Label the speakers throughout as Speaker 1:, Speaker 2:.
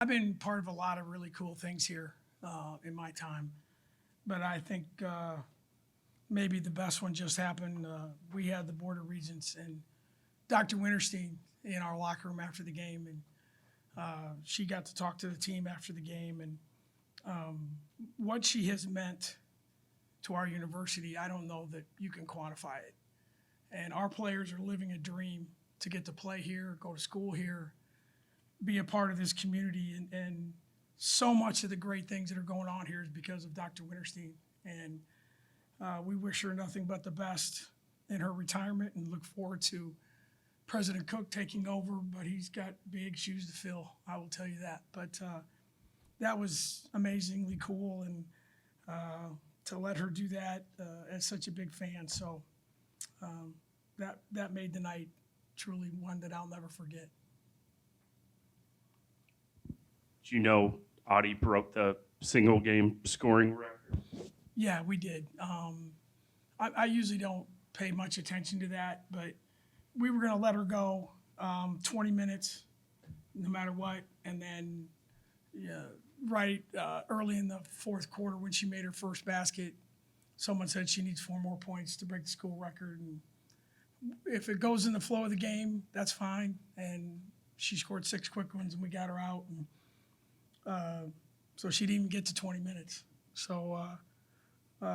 Speaker 1: I've been part of a lot of really cool things here in my time, but I think maybe the best one just happened. We had the Board of Regents and Dr. Winterstein in our locker room after the game, and she got to talk to the team after the game, and what she has meant to our university, I don't know that you can quantify it. And our players are living a dream to get to play here, go to school here, be a part of this community, and so much of the great things that are going on here is because of Dr. Winterstein. And we wish her nothing but the best in her retirement and look forward to President Cook taking over, but he's got big shoes to fill, I will tell you that. But that was amazingly cool, and to let her do that as such a big fan. So that made the night truly one that I'll never forget.
Speaker 2: Do you know Audi broke the single game scoring record?
Speaker 1: Yeah, we did. I usually don't pay much attention to that, but we were going to let her go 20 minutes no matter what. And then early in the fourth quarter when she made her first basket, someone said she needs 4 more points to break the school record. And if it goes in the flow of the game, that's fine. And she scored 6 quick ones and we got her out. And so she didn't even get to 20 minutes. So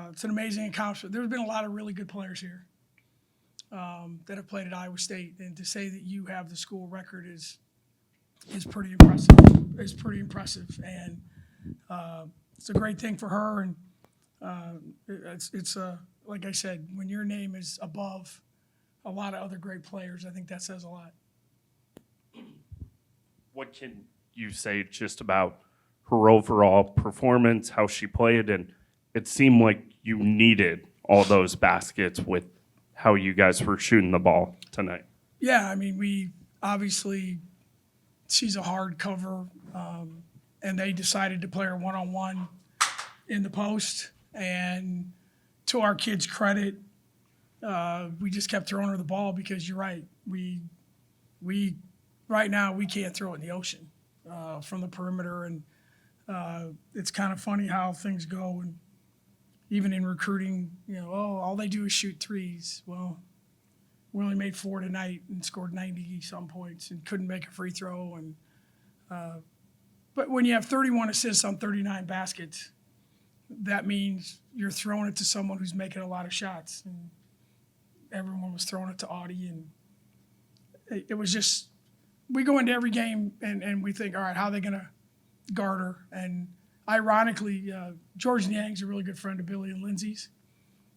Speaker 1: it's an amazing accomplishment. There's been a lot of really good players here that have played at Iowa State, and to say that you have the school record is pretty impressive. It's pretty impressive, and it's a great thing for her. And it's like I said, when your name is above a lot of other great players, I think that says a lot.
Speaker 2: What can you say just about her overall performance, how she played? And it seemed like you needed all those baskets with how you guys were shooting the ball tonight.
Speaker 1: Yeah, I mean, we obviously, she's a hard cover, and they decided to play her one-on-one in the post. And to our kids' credit, we just kept throwing her the ball because you're right. We right now we can't throw it in the ocean from the perimeter, and it's kind of funny how things go. And even in recruiting, all they do is shoot threes. Well, we only made 4 tonight and scored 90-some points and couldn't make a free throw. And but when you have 31 assists on 39 baskets, that means you're throwing it to someone who's making a lot of shots. And everyone was throwing it to Audi, and it was just, we go into every game and we think, all right, how are they going to guard her? And ironically, George Niang's a really good friend of Billy and Lindsay's.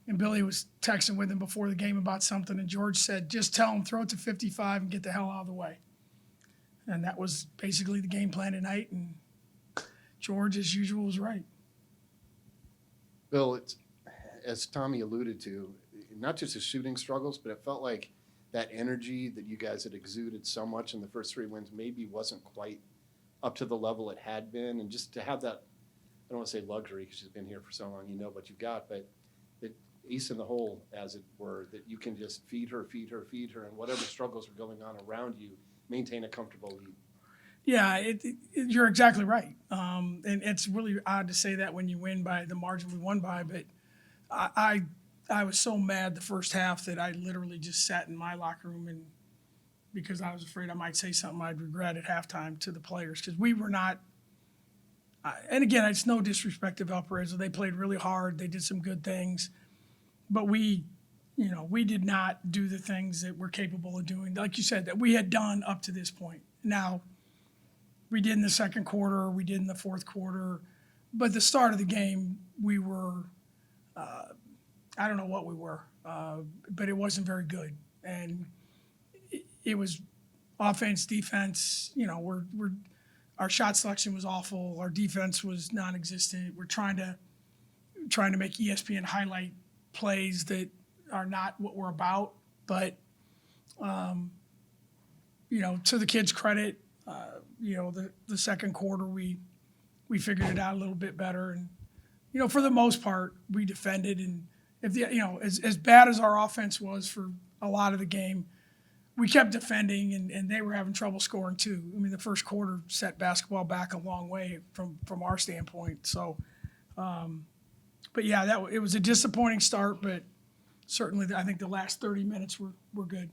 Speaker 1: And Billy was texting with him before the game about something, and George said, just tell him, throw it to 55 and get the hell out of the way. And that was basically the game plan tonight, and George, as usual, was right.
Speaker 3: Bill, it's, as Tommy alluded to, not just his shooting struggles, but it felt like that energy that you guys had exuded so much in the first 3 wins maybe wasn't quite up to the level it had been. And just to have that, I don't want to say luxury because you've been here for so long, you know what you've got, but that ace in the hole, as it were, that you can just feed her, and whatever struggles are going on around you, maintain a comfortable lead.
Speaker 1: Yeah, you're exactly right. And it's really odd to say that when you win by the margin we won by, but I was so mad the first half that I literally just sat in my locker room, and because I was afraid I might say something I'd regret at halftime to the players, because we were not and again, it's no disrespect to Valparaiso. They played really hard. They did some good things, but we did not do the things that we're capable of doing, like you said, that we had done up to this point. Now, we did in the second quarter, we did in the fourth quarter, but the start of the game, we were, I don't know what we were, but it wasn't very good. And it was offense, defense, our shot selection was awful. Our defense was non-existent. We're trying to make ESPN highlight plays that are not what we're about. But, to the kids' credit, the second quarter we figured it out a little bit better. And, for the most part, we defended. And if as bad as our offense was for a lot of the game, we kept defending, and they were having trouble scoring too. I mean, the first quarter set basketball back a long way from our standpoint. So, but yeah, it was a disappointing start, but certainly I think the last 30 minutes were good.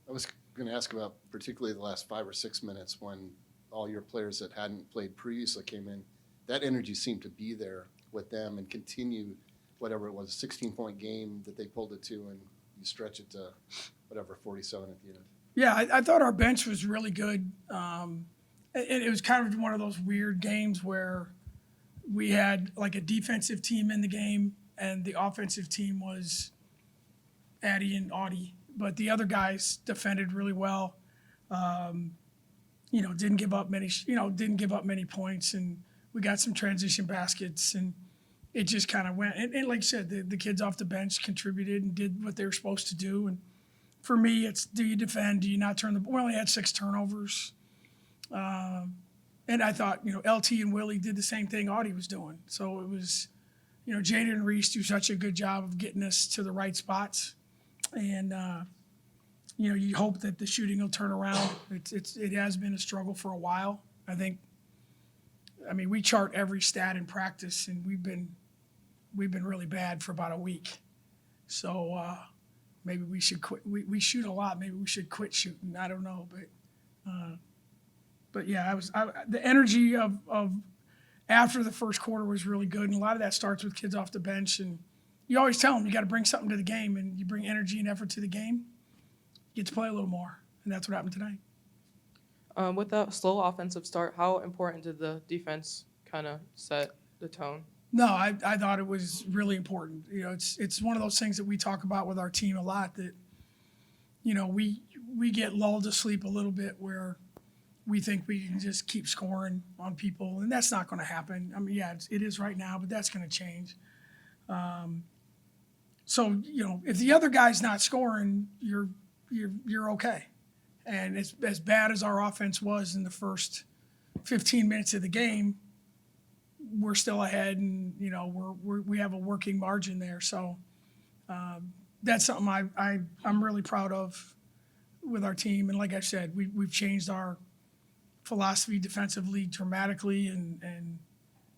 Speaker 3: I was going to ask about particularly the last 5 or 6 minutes when all your players that hadn't played previously came in. That energy seemed to be there with them and continue whatever it was, a 16-point game that they pulled it to, and you stretch it to whatever, 47 at the end.
Speaker 1: Yeah, I thought our bench was really good. It was kind of one of those weird games where we had like a defensive team in the game, and the offensive team was Addie and Audi, but the other guys defended really well. Didn't give up many points, and we got some transition baskets, and it just kind of went. And like I said, the kids off the bench contributed and did what they were supposed to do. And for me, it's do you defend? Do you not turn the ball? We only had 6 turnovers. And I thought, LT and Willie did the same thing Audi was doing. So it was, Jaden and Reese do such a good job of getting us to the right spots. And, you hope that the shooting will turn around. It has been a struggle for a while. We chart every stat in practice, and we've been really bad for about a week. So maybe we should quit. We shoot a lot. Maybe we should quit shooting. I don't know, but yeah, the energy of after the first quarter was really good, and a lot of that starts with kids off the bench. And you always tell them you got to bring something to the game, and you bring energy and effort to the game, you get to play a little more, and that's what happened tonight.
Speaker 4: With that slow offensive start, how important did the defense kind of set the tone?
Speaker 1: No, I thought it was really important. It's one of those things that we talk about with our team a lot, that, we get lulled to sleep a little bit where we think we can just keep scoring on people, and that's not going to happen. It is right now, but that's going to change. So, if the other guy's not scoring, you're okay. And as bad as our offense was in the first 15 minutes of the game, we're still ahead, and we have a working margin there. So that's something I'm really proud of with our team. And like I said, we've changed our philosophy defensively dramatically, and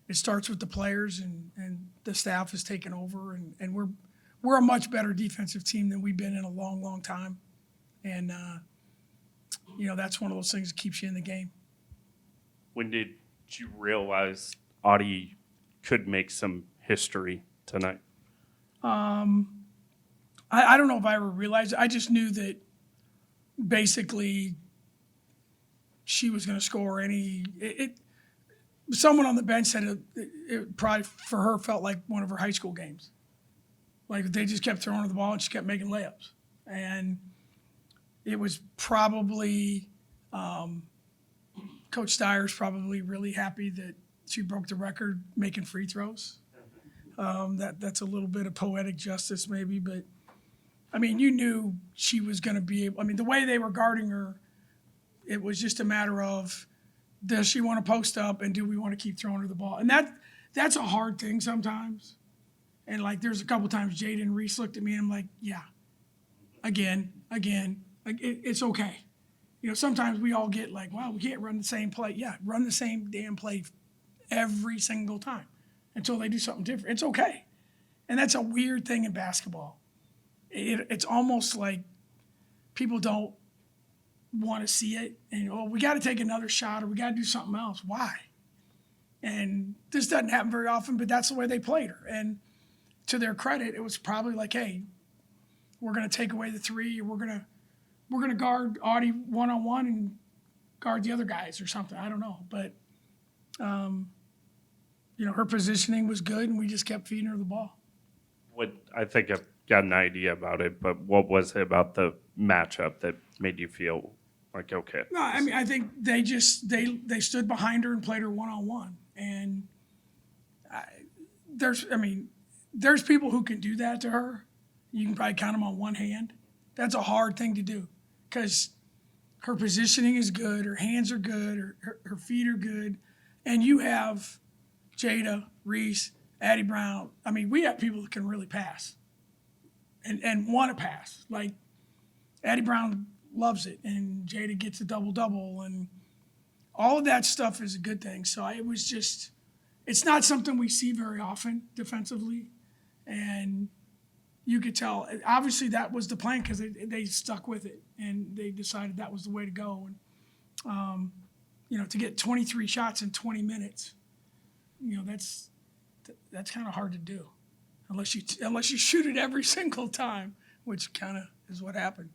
Speaker 1: it starts with the players, and the staff has taken over, and we're a much better defensive team than we've been in a long, long time. And that's one of those things that keeps you in the game.
Speaker 2: When did you realize Audi could make some history tonight?
Speaker 1: I don't know if I ever realized it. I just knew that basically she was going to score someone on the bench said it probably for her felt like one of her high school games. Like they just kept throwing her the ball and she kept making layups. And it was probably Coach Steyer's probably really happy that she broke the record making free throws. That's a little bit of poetic justice maybe, but you knew she was going to be able. The way they were guarding her, it was just a matter of, does she want to post up, and do we want to keep throwing her the ball? And that's a hard thing sometimes. And like there's a couple times Jaden and Reese looked at me and I'm like, yeah, again. Like it's okay. Sometimes we all get like, wow, we can't run the same play. Yeah, run the same damn play every single time until they do something different. It's okay. And that's a weird thing in basketball. It's almost like people don't want to see it. And, we got to take another shot, or we got to do something else. Why? And this doesn't happen very often, but that's the way they played her. And to their credit, it was probably like, hey, we're going to take away the three, or we're going to guard Audi one-on-one and guard the other guys or something. I don't know. But, her positioning was good, and we just kept feeding her the ball.
Speaker 2: I think I've got an idea about it, but what was it about the matchup that made you feel like, okay?
Speaker 1: No, I think they stood behind her and played her one-on-one. And there's people who can do that to her. You can probably count them on one hand. That's a hard thing to do because her positioning is good, her hands are good, her feet are good, and you have Jada, Reese, Addie Brown. We have people that can really pass and want to pass. Like Addie Brown loves it, and Jada gets a double-double, and all of that stuff is a good thing. So it was just, it's not something we see very often defensively, and you could tell, obviously that was the plan because they stuck with it, and they decided that was the way to go. And, to get 23 shots in 20 minutes, that's kind of hard to do unless you shoot it every single time, which kind of is what happened.